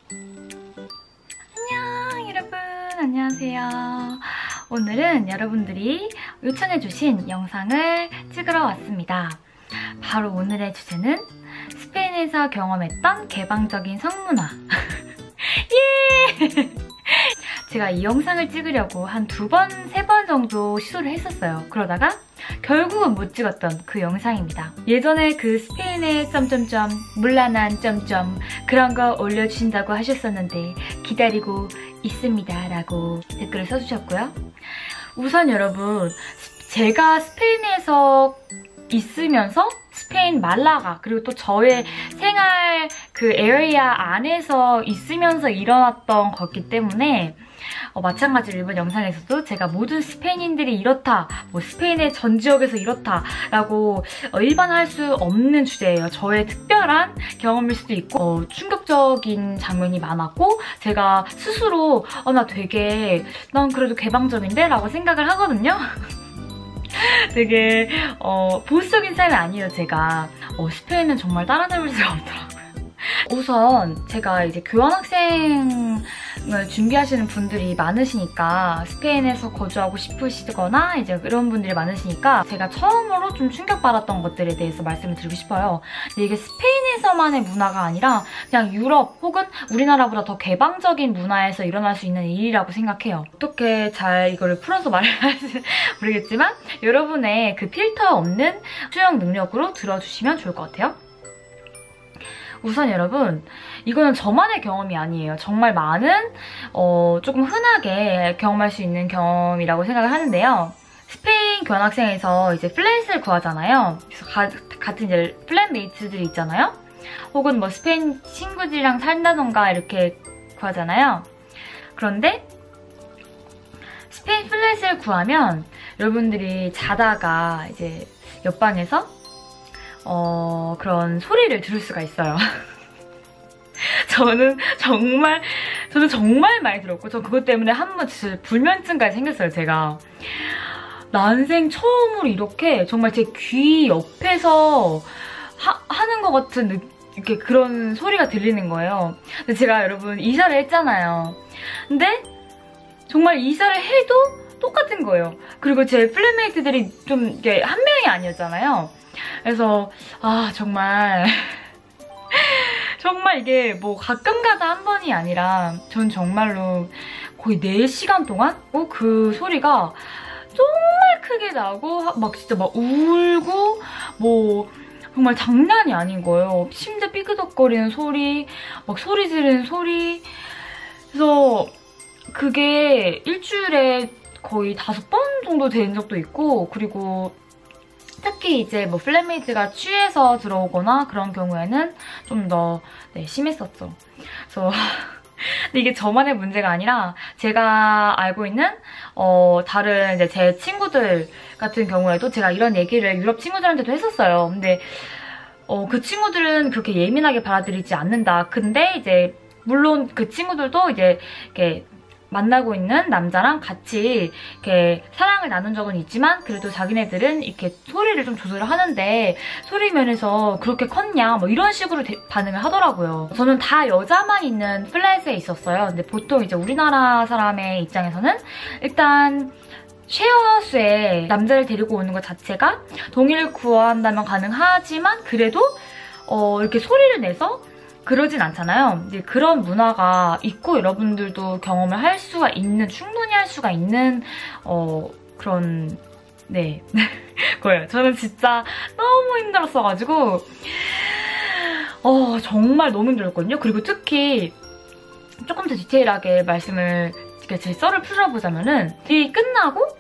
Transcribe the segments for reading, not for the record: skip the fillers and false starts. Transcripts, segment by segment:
안녕 여러분, 안녕하세요. 오늘은 여러분들이 요청해주신 영상을 찍으러 왔습니다. 바로 오늘의 주제는 스페인에서 경험했던 개방적인 성문화. 예! 제가 이 영상을 찍으려고 한 2번, 3번 정도 시도를 했었어요. 그러다가 결국은 못 찍었던 그 영상입니다. 예전에 그 스페인의 점점점, 물란한 점점 그런 거 올려주신다고 하셨었는데 기다리고 있습니다 라고 댓글을 써주셨고요. 우선 여러분, 제가 스페인에서 있으면서 스페인 말라가 그리고 또 저의 생활 그 에리아 안에서 있으면서 일어났던 거기 때문에 마찬가지로 이번 영상에서도 제가 모든 스페인인들이 이렇다, 뭐 스페인의 전 지역에서 이렇다 라고 일반화할 수 없는 주제예요. 저의 특별한 경험일 수도 있고 충격적인 장면이 많았고 제가 스스로 난 그래도 개방적인데? 라고 생각을 하거든요. 되게 보수적인 사람이 아니에요, 제가. 스페인은 정말 따라잡을 수가 없더라고요. 우선 제가 이제 교환학생을 준비하시는 분들이 많으시니까 스페인에서 거주하고 싶으시거나 이제 그런 분들이 많으시니까 제가 처음으로 좀 충격받았던 것들에 대해서 말씀을 드리고 싶어요. 근데 이게 스페인에서만의 문화가 아니라 그냥 유럽 혹은 우리나라보다 더 개방적인 문화에서 일어날 수 있는 일이라고 생각해요. 어떻게 잘 이거를 풀어서 말을 할지 모르겠지만 여러분의 그 필터 없는 수용 능력으로 들어주시면 좋을 것 같아요. 우선 여러분, 이거는 저만의 경험이 아니에요. 정말 많은 조금 흔하게 경험할 수 있는 경험이라고 생각을 하는데요. 스페인 교환학생에서 이제 플랫을 구하잖아요. 그래서 같은 이제 플랫메이트들이 있잖아요. 혹은 뭐 스페인 친구들이랑 산다던가 이렇게 구하잖아요. 그런데 스페인 플랫을 구하면 여러분들이 자다가 이제 옆방에서 그런 소리를 들을 수가 있어요. 저는 정말 많이 들었고, 저 그것 때문에 한번 진짜 불면증까지 생겼어요, 제가. 난생 처음으로 이렇게 정말 제 귀 옆에서 하는 것 같은 이렇게 그런 소리가 들리는 거예요. 근데 제가 여러분 이사를 했잖아요. 근데 정말 이사를 해도 똑같은 거예요. 그리고 제 플랫메이트들이 좀 이게 한 명이 아니었잖아요. 그래서 정말 이게 뭐 가끔가다 한 번이 아니라 전 정말로 거의 4시간 동안 그 소리가 정말 크게 나고 막 진짜 막 울고 뭐 정말 장난이 아닌 거예요. 침대 삐그덕거리는 소리, 막 소리 지르는 소리. 그래서 그게 일주일에 거의 5번 정도 된 적도 있고, 그리고 특히 이제 뭐 플랫메이트가 취해서 들어오거나 그런 경우에는 좀 더 심했었죠. 그래서 근데 이게 저만의 문제가 아니라 제가 알고 있는 다른 이제 제 친구들 같은 경우에도 제가 이런 얘기를 유럽 친구들한테도 했었어요. 근데 그 친구들은 그렇게 예민하게 받아들이지 않는다. 근데 이제 물론 그 친구들도 이제 이렇게 만나고 있는 남자랑 같이 이렇게 사랑을 나눈 적은 있지만 그래도 자기네들은 이렇게 소리를 좀 조절을 하는데 소리 면에서 그렇게 컸냐 뭐 이런 식으로 반응을 하더라고요. 저는 다 여자만 있는 플랫에 있었어요. 근데 보통 이제 우리나라 사람의 입장에서는 일단 쉐어하우스에 남자를 데리고 오는 것 자체가 동의를 구한다면 가능하지만 그래도 이렇게 소리를 내서 그러진 않잖아요. 이제 그런 문화가 있고 여러분들도 경험을 할 수가 있는, 충분히 할 수가 있는 그런 거예요. 저는 진짜 너무 힘들었어가지고 정말 너무 힘들었거든요. 그리고 특히 조금 더 디테일하게 말씀을 제 썰을 풀어보자면은 이 끝나고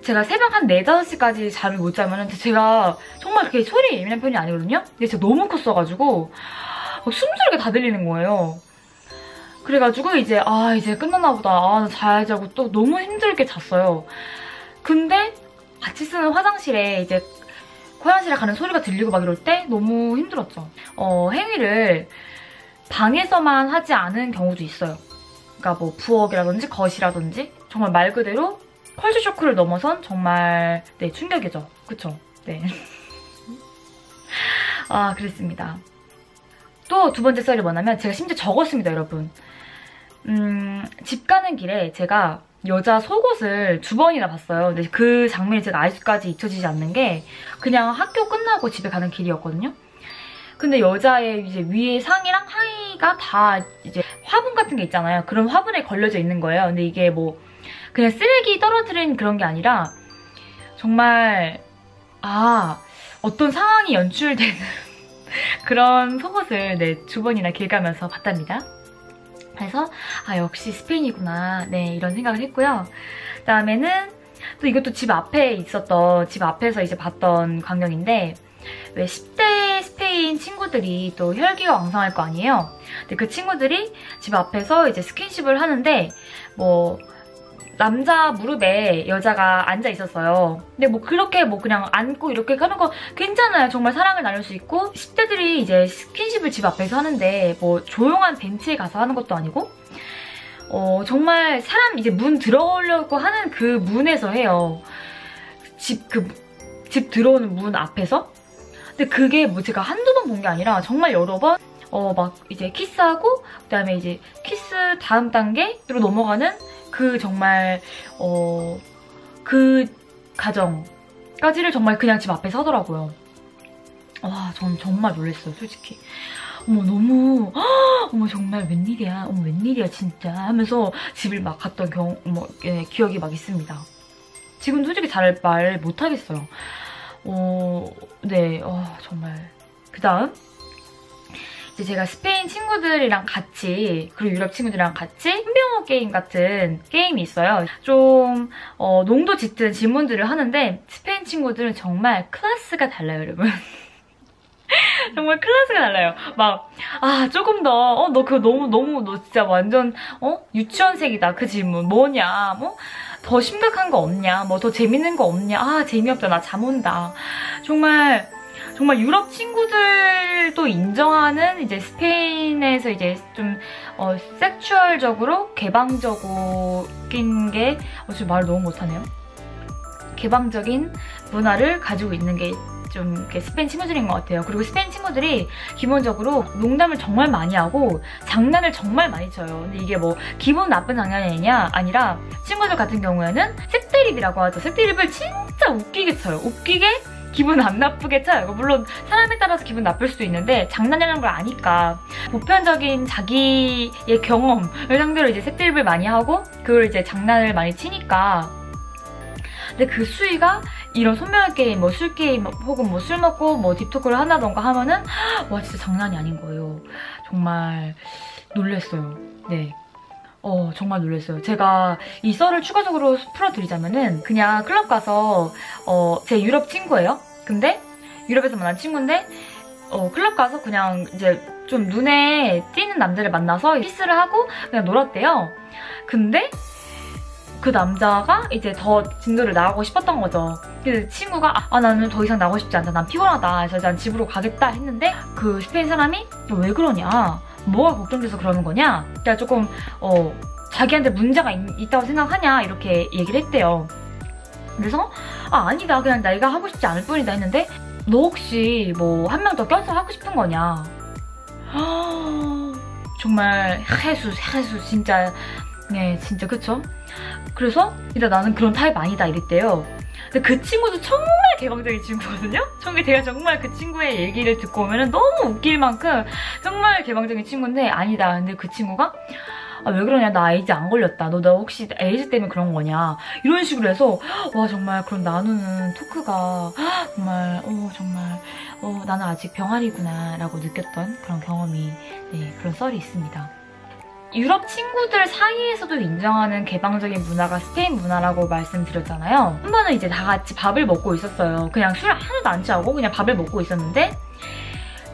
제가 새벽 한 4, 5시까지 잠을 못 자면은 제가 정말 그렇게 소리에 예민한 편이 아니거든요? 근데 진짜 너무 컸어가지고 숨소리가 다 들리는 거예요. 그래가지고 이제 이제 끝났나 보다. 나 자야지 하고 또 너무 힘들게 잤어요. 근데 같이 쓰는 화장실에 이제 화장실에 가는 소리가 들리고 막 이럴 때 너무 힘들었죠. 행위를 방에서만 하지 않은 경우도 있어요. 그러니까 뭐 부엌이라든지 거실이라든지 정말 말 그대로 컬처 쇼크를 넘어선 정말 충격이죠. 그쵸? 네. 그랬습니다. 또 두 번째 썰이 뭐냐면 제가 심지어 적었습니다, 여러분. 집 가는 길에 제가 여자 속옷을 2번이나 봤어요. 근데 그 장면이 제가 아직까지 잊혀지지 않는 게 그냥 학교 끝나고 집에 가는 길이었거든요. 근데 여자의 이제 위에 상의랑 하의가 다 이제 화분 같은 게 있잖아요. 그런 화분에 걸려져 있는 거예요. 근데 이게 뭐 그냥 쓰레기 떨어뜨린 그런 게 아니라 정말 어떤 상황이 연출되는 그런 속옷을 2번이나 길 가면서 봤답니다. 그래서 역시 스페인이구나, 이런 생각을 했고요. 그다음에는 또 이것도 집 앞에서 이제 봤던 광경인데, 왜 10대 스페인 친구들이 또 혈기가 왕성할 거 아니에요. 근데 그 친구들이 집 앞에서 이제 스킨십을 하는데 뭐 남자 무릎에 여자가 앉아 있었어요. 근데 뭐 그렇게 뭐 그냥 안고 이렇게 하는 거 괜찮아요. 정말 사랑을 나눌 수 있고 10대들이 이제 스킨십을 집 앞에서 하는데 뭐 조용한 벤치에 가서 하는 것도 아니고 정말 사람 이제 문 들어오려고 하는 그 문에서 해요. 집 들어오는 문 앞에서. 근데 그게 뭐 제가 한두 번 본 게 아니라 정말 여러 번 막 이제 키스하고 그다음에 이제 키스 다음 단계로 넘어가는 그 정말 그 과정까지를 정말 그냥 집 앞에서 하더라고요. 와, 전 정말 놀랐어요, 솔직히. 어머 정말 웬일이야, 웬일이야 진짜 하면서 집을 막 갔던 기억이 막 있습니다. 지금 솔직히 잘 말 못하겠어요. 정말. 그 다음 이제 제가 스페인 친구들이랑 같이, 그리고 유럽 친구들이랑 같이 손병호 게임 같은 게임이 있어요. 좀 농도 짙은 질문들을 하는데 스페인 친구들은 정말 클래스가 달라요, 여러분. 정말 클래스가 달라요. 막 조금 더 너 그거 너무 너 진짜 완전 유치원생이다, 그 질문. 뭐냐, 뭐 더 심각한 거 없냐, 뭐 더 재밌는 거 없냐, 재미없다, 나 잠 온다. 정말 유럽 친구들도 인정하는 이제 스페인에서 이제 좀 섹슈얼적으로 개방적인 게 지금 말을 너무 못하네요. 개방적인 문화를 가지고 있는 게 좀 스페인 친구들인 것 같아요. 그리고 스페인 친구들이 기본적으로 농담을 정말 많이 하고 장난을 정말 많이 쳐요. 근데 이게 뭐 기분 나쁜 장난이 아니라 친구들 같은 경우에는 색드립이라고 하죠. 색드립을 진짜 웃기게 쳐요. 웃기게 기분 안 나쁘게 쳐요. 물론 사람에 따라서 기분 나쁠 수도 있는데 장난이라는 걸 아니까 보편적인 자기의 경험을 상대로 이제 색드립을 많이 하고 그걸 이제 장난을 많이 치니까. 근데 그 수위가 이런 손명의 게임, 뭐 술 게임 혹은 뭐 술 먹고 뭐 딥토크를 한다던가 하면은 와, 진짜 장난이 아닌 거예요. 정말 놀랬어요. 네. 정말 놀랐어요. 제가 이 썰을 추가적으로 풀어드리자면은 그냥 클럽 가서 제 유럽 친구예요. 근데 유럽에서 만난 친구인데 클럽 가서 그냥 이제 좀 눈에 띄는 남자를 만나서 키스를 하고 그냥 놀았대요. 근데 그 남자가 이제 더 진도를 나가고 싶었던 거죠. 그래서 친구가 나는 더 이상 나가고 싶지 않다. 난 피곤하다. 그래서 난 집으로 가겠다 했는데 그 스페인 사람이 왜 그러냐? 뭐가 걱정돼서 그러는 거냐? 그러니까 조금 자기한테 문제가 있다고 생각하냐? 이렇게 얘기를 했대요. 그래서 아니다. 그냥 내가 하고 싶지 않을 뿐이다 했는데 너 혹시 뭐 한 명 더 껴서 하고 싶은 거냐? 정말 해수 진짜. 네, 진짜 그쵸? 그래서 일단 나는 그런 타입 아니다 이랬대요. 근데 그 친구도 정말 개방적인 친구거든요? 제가 정말 그 친구의 얘기를 듣고 오면 너무 웃길 만큼 정말 개방적인 친구인데 아니다. 근데 그 친구가 왜 그러냐, 나 에이즈 안 걸렸다. 너 혹시 에이즈 때문에 그런 거냐. 이런 식으로 해서 와, 정말 그런 나누는 토크가 정말 나는 아직 병아리구나 라고 느꼈던 그런 경험이, 그런 썰이 있습니다. 유럽 친구들 사이에서도 인정하는 개방적인 문화가 스페인 문화라고 말씀드렸잖아요. 한 번은 이제 다 같이 밥을 먹고 있었어요. 그냥 술 하나도 안 취하고 그냥 밥을 먹고 있었는데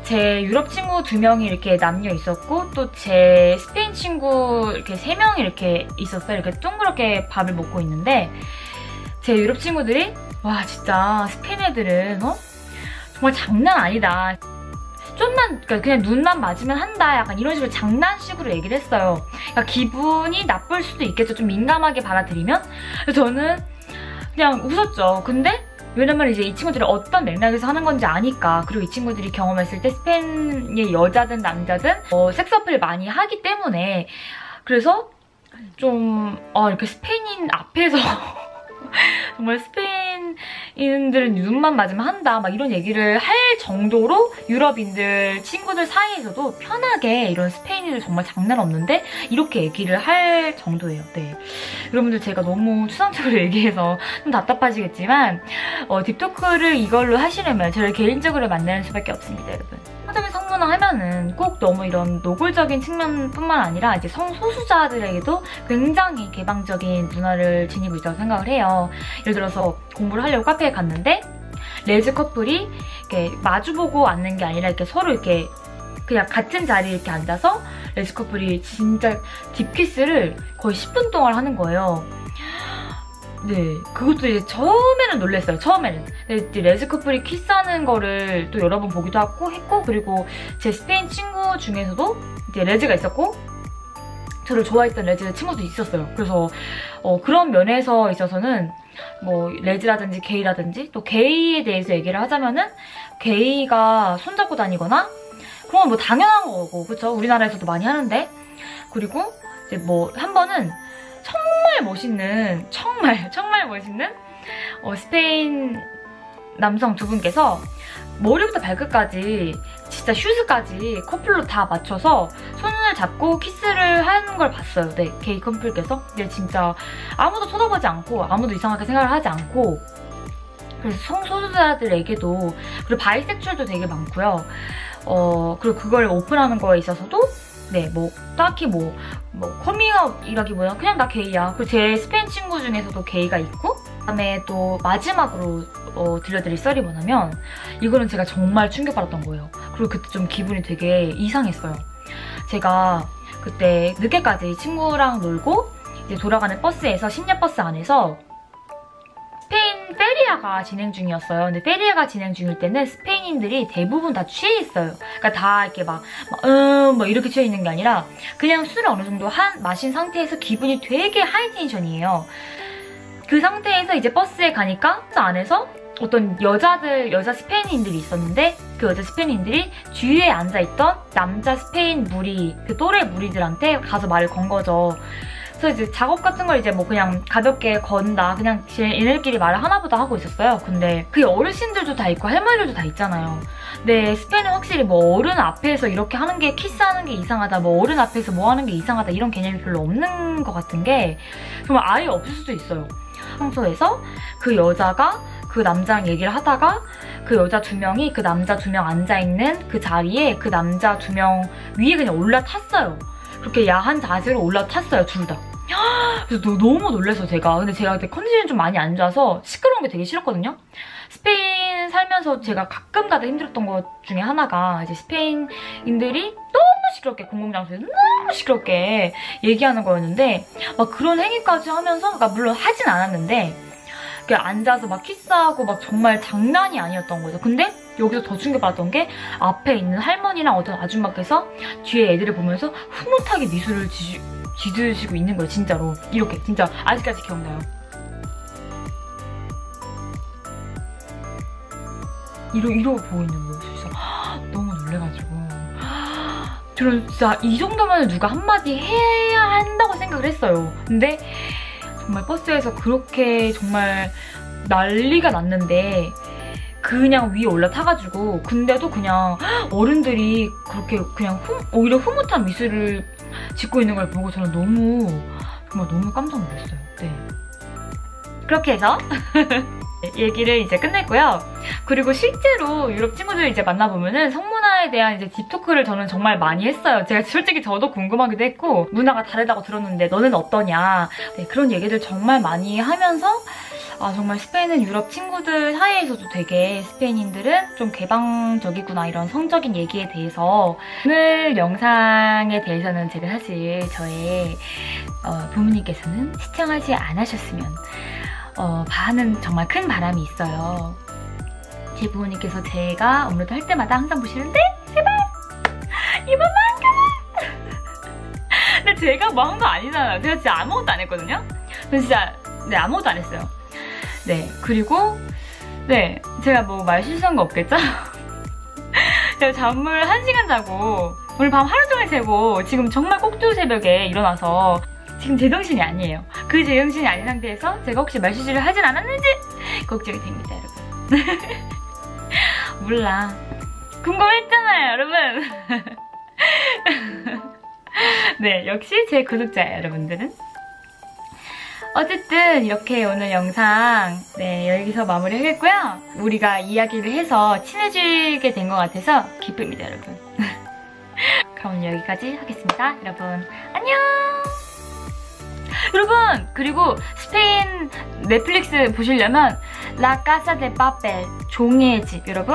제 유럽 친구 2명이 이렇게 남녀 있었고 또 제 스페인 친구 이렇게 3명이 이렇게 있었어요. 이렇게 둥그렇게 밥을 먹고 있는데 제 유럽 친구들이 와, 진짜 스페인 애들은 정말 장난 아니다. 좀만 그냥 눈만 맞으면 한다. 약간 이런 식으로 장난식으로 얘기를 했어요. 그러니까 기분이 나쁠 수도 있겠죠. 좀 민감하게 받아들이면. 그래서 저는 그냥 웃었죠. 근데 왜냐면 이제 이 친구들이 어떤 맥락에서 하는 건지 아니까. 그리고 이 친구들이 경험했을 때 스페인의 여자든 남자든 섹스 어필을 많이 하기 때문에. 그래서 좀 이렇게 스페인인 앞에서 정말 스페인인들은 눈만 맞으면 한다 막 이런 얘기를 할 정도로 유럽인들 친구들 사이에서도 편하게 이런 스페인인들 정말 장난 없는데 이렇게 얘기를 할 정도예요. 네, 여러분들 제가 너무 추상적으로 얘기해서 좀 답답하시겠지만 딥토크를 이걸로 하시려면 저를 개인적으로 만나는 수밖에 없습니다, 여러분. 성적인 성문화 하면은 꼭 너무 이런 노골적인 측면뿐만 아니라 이제 성소수자들에게도 굉장히 개방적인 문화를 지니고 있다고 생각을 해요. 예를 들어서 공부를 하려고 카페에 갔는데 레즈 커플이 이렇게 마주보고 앉는 게 아니라 이렇게 서로 이렇게 그냥 같은 자리에 이렇게 앉아서 레즈 커플이 진짜 딥키스를 거의 10분 동안 하는 거예요. 네, 그것도 이제 처음에는 놀랐어요. 처음에는. 근데 이제 레즈 커플이 키스하는 거를 또 여러 번 보기도 했고, 그리고 제 스페인 친구 중에서도 이제 레즈가 있었고, 저를 좋아했던 레즈 친구도 있었어요. 그래서 그런 면에서 있어서는 뭐 레즈라든지 게이라든지, 또 게이에 대해서 얘기를 하자면은 게이가 손잡고 다니거나 그런 건 뭐 당연한 거고, 그쵸? 우리나라에서도 많이 하는데. 그리고 이제 뭐 한 번은 정말 멋있는 스페인 남성 두 분께서 머리부터 발끝까지 진짜 슈즈까지 커플로 다 맞춰서 손을 잡고 키스를 하는 걸 봤어요. 네, 게이 커플께서. 근데 진짜 아무도 쳐다보지 않고 아무도 이상하게 생각을 하지 않고, 그래서 성소수자들에게도, 그리고 바이섹슈얼도 되게 많고요. 그리고 그걸 오픈하는 거에 있어서도 네, 뭐 딱히 뭐 커밍아웃이라기보다 그냥 나 게이야. 그리고 제 스페인 친구 중에서도 게이가 있고, 그다음에 또 마지막으로 들려드릴 썰이 뭐냐면, 이거는 제가 정말 충격받았던 거예요. 그리고 그때 좀 기분이 되게 이상했어요. 제가 그때 늦게까지 친구랑 놀고 이제 돌아가는 버스에서, 심야 버스 안에서 스페인 페리아가 진행 중이었어요. 근데 페리아가 진행 중일 때는 스페인인들이 대부분 다 취해 있어요. 그러니까 다 이렇게 막 이렇게 취해 있는 게 아니라 그냥 술을 어느 정도 마신 상태에서 기분이 되게 하이텐션이에요. 그 상태에서 이제 버스에 가니까 버스 안에서 어떤 여자 스페인인들이 있었는데, 그 여자 스페인인들이 뒤에 앉아있던 남자 스페인 무리, 그 또래 무리들한테 가서 말을 건 거죠. 그래서 이제 작업 같은 걸 이제 뭐 그냥 가볍게 건다, 그냥 얘네들끼리 말을 하나보다 하고 있었어요. 근데 그 어르신들도 다 있고 할머니들도 다 있잖아요. 근데 스페인은 확실히 뭐 어른 앞에서 이렇게 하는 게, 키스하는 게 이상하다, 뭐 어른 앞에서 뭐 하는 게 이상하다, 이런 개념이 별로 없는 것 같은 게 정말 아예 없을 수도 있어요. 평소에서 그 여자가 그 남자랑 얘기를 하다가 그 여자 두 명이 그 남자 두 명 앉아있는 그 자리에 그 남자 두 명 위에 그냥 올라탔어요. 그렇게 야한 자세로 올라탔어요, 둘 다. 그래서 너무 놀랐어요, 제가. 근데 제가 그때 컨디션이 좀 많이 안 좋아서 시끄러운 게 되게 싫었거든요. 스페인 살면서 제가 가끔가다 힘들었던 것 중에 하나가 이제 스페인인들이 너무 시끄럽게, 공공장소에서 너무 시끄럽게 얘기하는 거였는데, 막 그런 행위까지 하면서, 그러니까 물론 하진 않았는데 앉아서 막 키스하고 막 정말 장난이 아니었던 거죠. 근데 여기서 더 충격받았던 게, 앞에 있는 할머니랑 어떤 아줌마께서 뒤에 애들을 보면서 흐뭇하게 미소를 지으시고 있는 거예요, 진짜로. 이렇게, 진짜 아직까지 기억나요. 이러고 보고 있는 거예요, 진짜. 너무 놀래가지고. 저는 진짜 이 정도면 누가 한마디 해야 한다고 생각을 했어요. 근데 정말 버스에서 그렇게 정말 난리가 났는데 그냥 위에 올라타가지고, 근데도 그냥 어른들이 그렇게 그냥 오히려 흐뭇한 미소를 짓고 있는 걸 보고 저는 정말 너무 깜짝 놀랐어요. 네. 그렇게 해서 얘기를 이제 끝냈고요. 그리고 실제로 유럽 친구들 이제 만나보면은 성문화에 대한 이제 딥토크를 저는 정말 많이 했어요. 제가 솔직히 저도 궁금하기도 했고, 문화가 다르다고 들었는데 너는 어떠냐. 네, 그런 얘기들 정말 많이 하면서 정말 스페인은 유럽 친구들 사이에서도 되게 스페인인들은 좀 개방적이구나, 이런 성적인 얘기에 대해서. 오늘 영상에 대해서는 제가 사실 저의 부모님께서는 시청하지 않으셨으면 하는 정말 큰 바람이 있어요. 제 부모님께서 제가 업로드 할 때마다 항상 보시는데, 제발 이번만큼은. 근데 제가 뭐 한 거 아니잖아요. 제가 진짜 아무것도 안 했거든요. 진짜 아무것도 안 했어요. 네, 그리고 네, 제가 뭐 말 실수한 거 없겠죠? 제가 잠을 1시간 자고 오늘 밤 하루 종일 새고 지금 정말 꼭두 새벽에 일어나서 지금 제정신이 아니에요. 그 제정신이 아닌 상태에서 제가 혹시 말실수를 하진 않았는지 걱정이 됩니다, 여러분. 몰라. 궁금했잖아요, 여러분. 네, 역시 제 구독자예요, 여러분들은. 어쨌든 이렇게 오늘 영상 여기서 마무리하겠고요. 우리가 이야기를 해서 친해지게 된 것 같아서 기쁩니다, 여러분. 그럼 여기까지 하겠습니다. 여러분 안녕. 여러분 그리고 스페인 넷플릭스 보시려면 라 카사 데 파펠 종이의 집 여러분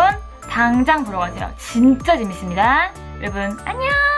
당장 보러 가세요. 진짜 재밌습니다. 여러분 안녕.